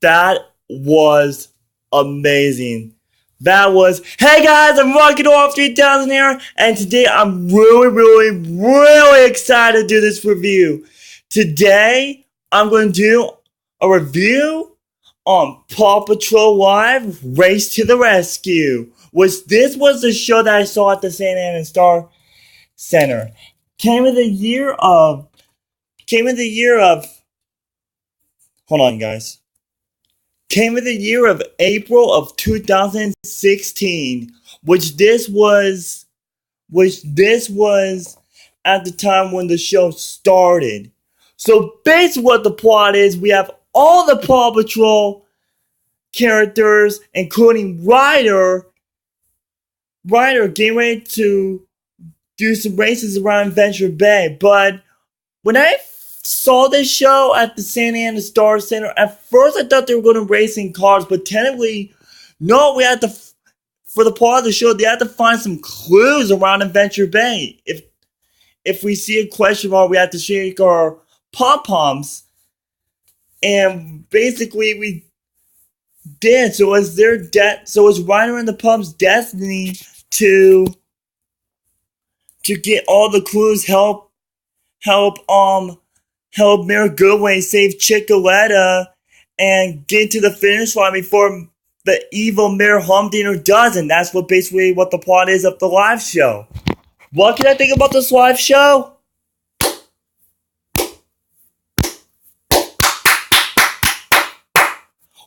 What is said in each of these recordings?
That was amazing. That was, hey guys, I'm Rocket Off 3000 here, and today I'm really excited to do this review. Today, I'm going to do a review on Paw Patrol Live Race to the Rescue, which this was the show that I saw at the Santa Ana Star Center. Came in the year of, hold on guys. Came in the year of April of 2016, which this was at the time when the show started. So basically what the plot is, we have all the Paw Patrol characters, including Ryder getting ready to do some races around Adventure Bay. But when I saw this show at the Santa Ana Star Center, at first I thought they were going to race in cars, but technically, no, we had to, for the part of the show, they had to find some clues around Adventure Bay. If we see a question mark, we have to shake our pom-poms. And basically, we did. So it was Ryder and the Pup's destiny to get all the clues, help Mayor Goodway save Chicoletta and get to the finish line before the evil Mayor Humdinger does, and that's basically what the plot is of the live show. What can I think about this live show?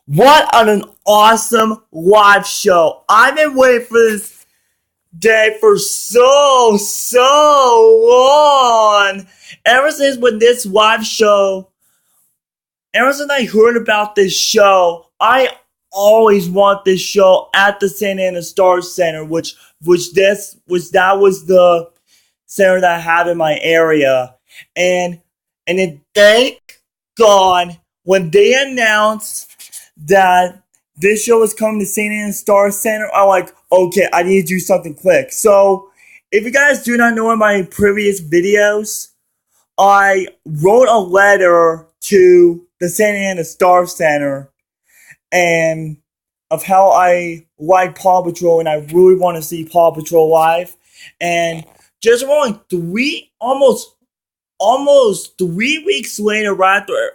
What an awesome live show. I've been waiting for this day for so long. Ever since I heard about this show, I always want this show at the Santa Ana Star Center, which that was the center that I have in my area. And then thank God when they announced that this show was coming to Santa Ana Star Center, I'm like, okay, I need to do something quick. So, if you guys do not know in my previous videos, I wrote a letter to the Santa Ana Star Center and of how I like Paw Patrol and I really want to see Paw Patrol live. And just around almost 3 weeks later, right after,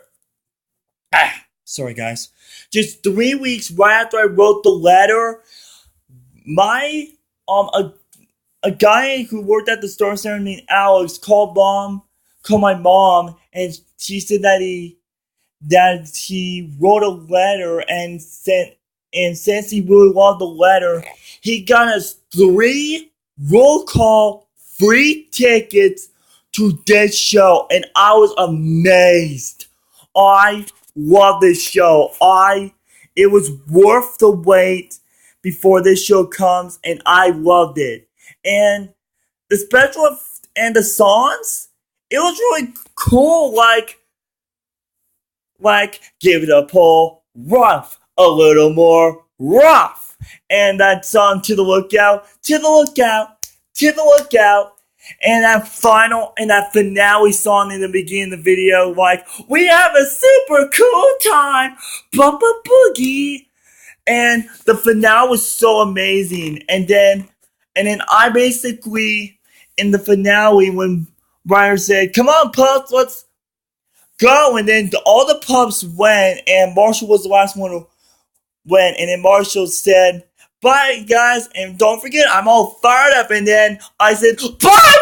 sorry guys. Just 3 weeks right after I wrote the letter, my a guy who worked at the Star Center named Alex called my mom, and she said that he wrote a letter and since he really loved the letter, he got us 3 roll call free tickets to this show, and I was amazed. I love this show. It was worth the wait before this show comes, and I loved it. And the special and the songs, it was really cool. Like give it a pull, rough, a little more rough, and that song to the lookout, and that finale song in the beginning of the video, like, we have a super cool time, Bumpa Boogie. And the finale was so amazing. And then I basically, in the finale, when Ryder said, come on, pups, let's go. And then all the pups went, and Marshall was the last one who went. And then Marshall said, bye, guys, and don't forget, I'm all fired up. And then I said, bye,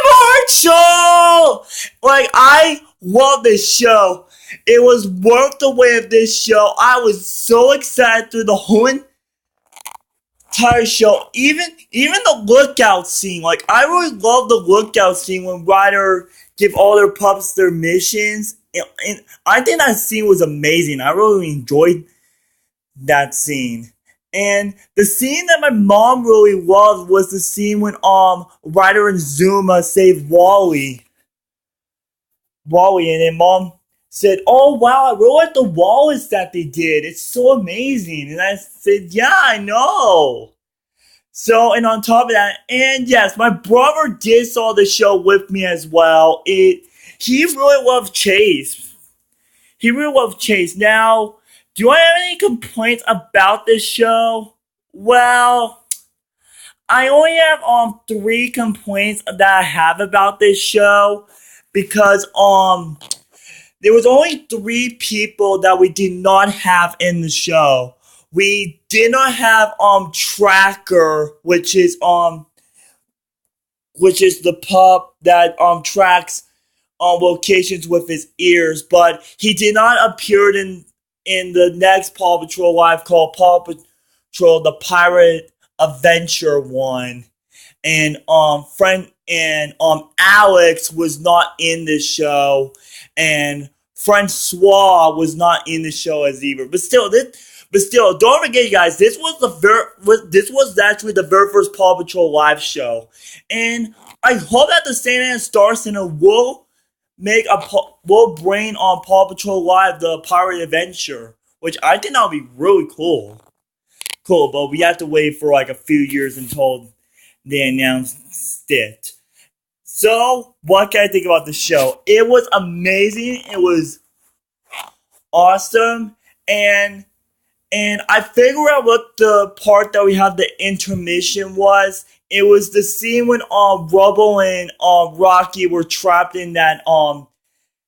Marshall! Like, I love this show. It was worth the wait of this show. I was so excited through the whole entire show. Even the lookout scene. Like, I really love the lookout scene when Ryder give all their pups their missions. And I think that scene was amazing. I really enjoyed that scene. And the scene that my mom really loved was the scene when Ryder and Zuma saved Wally, and then Mom said, oh wow, I really like the Wallace that they did. It's so amazing. And I said, yeah, I know. So, and on top of that, and yes, my brother did saw the show with me as well. He really loved Chase. Now, Do I have any complaints about this show? Well, I only have 3 complaints that I have about this show because there was only 3 people that we did not have in the show. We did not have Tracker, which is the pup that tracks locations with his ears, but he did not appear in the next Paw Patrol live called Paw Patrol the Pirate Adventure one. And Alex was not in this show, and Francois was not in the show as either. But still, don't forget, you guys. This was actually the very first Paw Patrol live show, and I hope that the San Andreas Star Center will bring on Paw Patrol Live the Pirate Adventure, which I think that would be really cool. Cool, but we have to wait for like a few years until they announced it. So, what can I think about the show? It was amazing. It was awesome, and I figured out what the part that we had the intermission was. It was the scene when Rubble and Rocky were trapped in that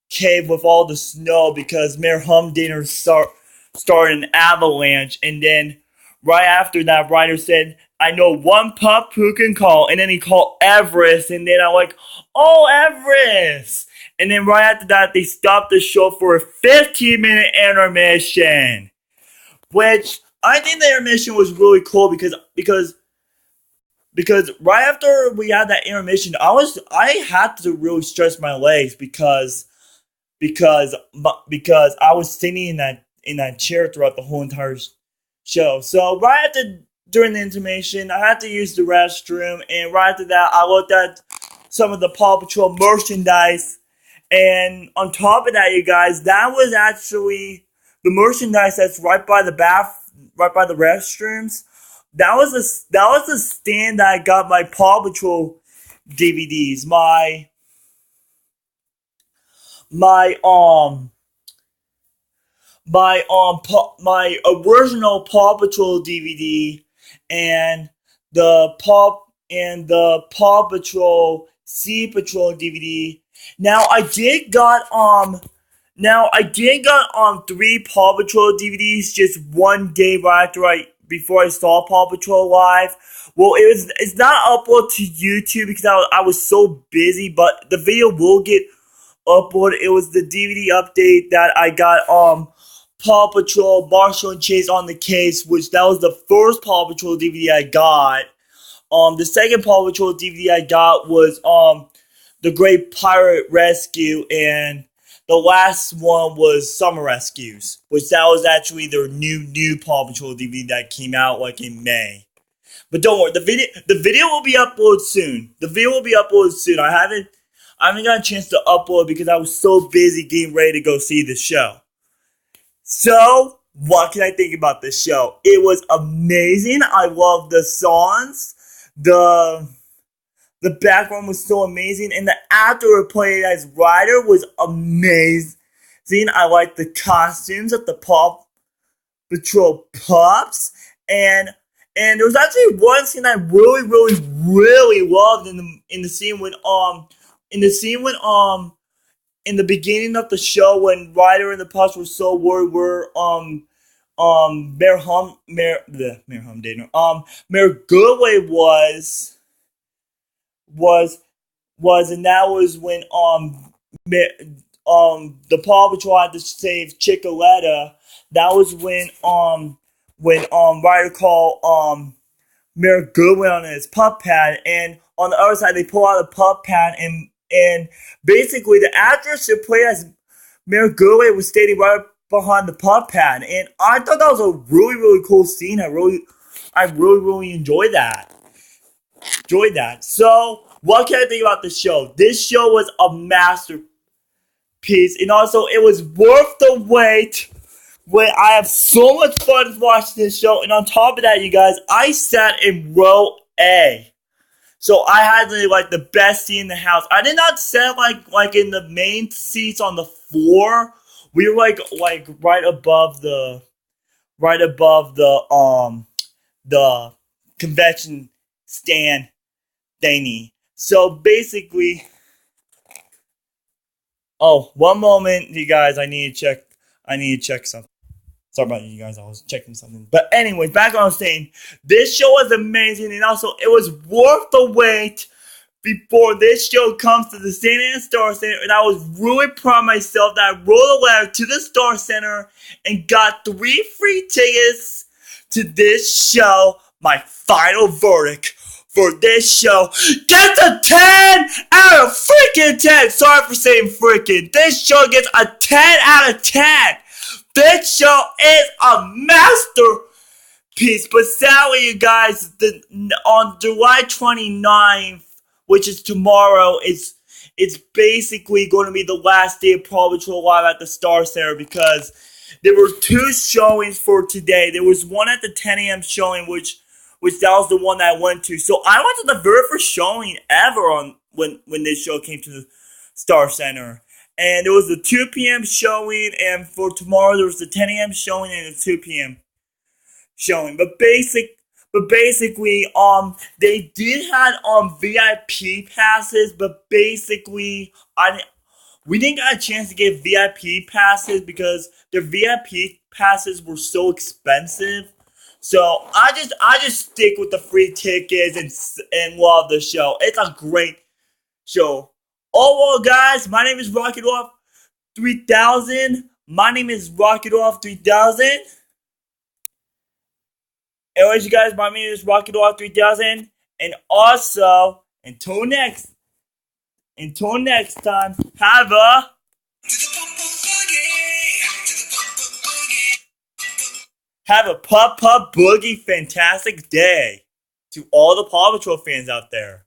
cave with all the snow because Mayor Humdinger started an avalanche, and then right after that, Ryder said, "I know one pup who can call," and then he called Everest, and then I'm like, "Oh, Everest!" And then right after that, they stopped the show for a 15-minute intermission, which I think the intermission was really cool because right after we had that intermission, I had to really stretch my legs because I was sitting in that chair throughout the whole entire show. So right after during the intermission, I had to use the restroom, and right after that, I looked at some of the Paw Patrol merchandise, and on top of that, you guys, that was actually the merchandise that's right by the restrooms. That was the stand that I got my Paw Patrol DVDs. My original Paw Patrol DVD and the Paw Patrol Sea Patrol DVD. Now I did got 3 Paw Patrol DVDs just one day before I saw Paw Patrol Live. Well, it's not uploaded to YouTube because I was so busy, but the video will get uploaded. It was the DVD update that I got Paw Patrol Marshall and Chase on the Case, which that was the first Paw Patrol DVD I got. The second Paw Patrol DVD I got was The Great Pirate Rescue, and the last one was Summer Rescues, which that was actually their new Paw Patrol DVD that came out like in May. But don't worry, the video will be uploaded soon. I haven't got a chance to upload because I was so busy getting ready to go see the show. So, what can I think about this show? It was amazing. I love the songs. The background was so amazing, and the actor who played as Ryder was amazing. I like the costumes of the Paw Patrol pups, and there was actually one scene I really loved in the scene when in the beginning of the show when Ryder and the pups were so worried Mayor Goodway was, and that was when the Paw Patrol had to save Chicoletta. That was when Ryder called Mayor Goodwin on his pup pad, and on the other side they pull out a pup pad, and basically the actress who played as Mayor Goodwin was standing right behind the pup pad, and I thought that was a really cool scene. I really enjoyed that. So, what can I think about this show? This show was a masterpiece, and also it was worth the wait. When I have so much fun watching this show, and on top of that, you guys, I sat in row A, so I had the best seat in the house. I did not sit like in the main seats on the floor. We were like right above the right above the convention stand thingy. So basically, oh, one moment, you guys. I need to check. I need to check something. Sorry about you guys. I was checking something. But anyways, back on saying, this show was amazing, and also it was worth the wait before this show comes to the St. Anne Star Center, and I was really proud of myself that I wrote a letter to the Star Center and got 3 free tickets to this show. My final verdict for this show gets a 10 out of freaking 10. Sorry for saying freaking. This show gets a 10 out of 10. This show is a masterpiece. But sadly, you guys, on July 29th, which is tomorrow, it's basically going to be the last day of Paw Patrol Live at the Star Center because there were 2 showings for today. There was one at the 10 a.m. showing, which that was the one that I went to. So I went to the very first showing ever on when this show came to the Star Center. And there was the 2 p.m. showing, and for tomorrow there was the 10 a.m. showing and the 2 p.m. showing. But basically, they did have VIP passes, but basically, we didn't get a chance to get VIP passes because the VIP passes were so expensive. So I just stick with the free tickets and love the show. It's a great show. Oh well, guys, my name is Rocket Off 3000. My name is Rocket Off 3000. Anyways, you guys, my name is Rocket Off 3000. And also, until next time, have a pup boogie fantastic day to all the Paw Patrol fans out there.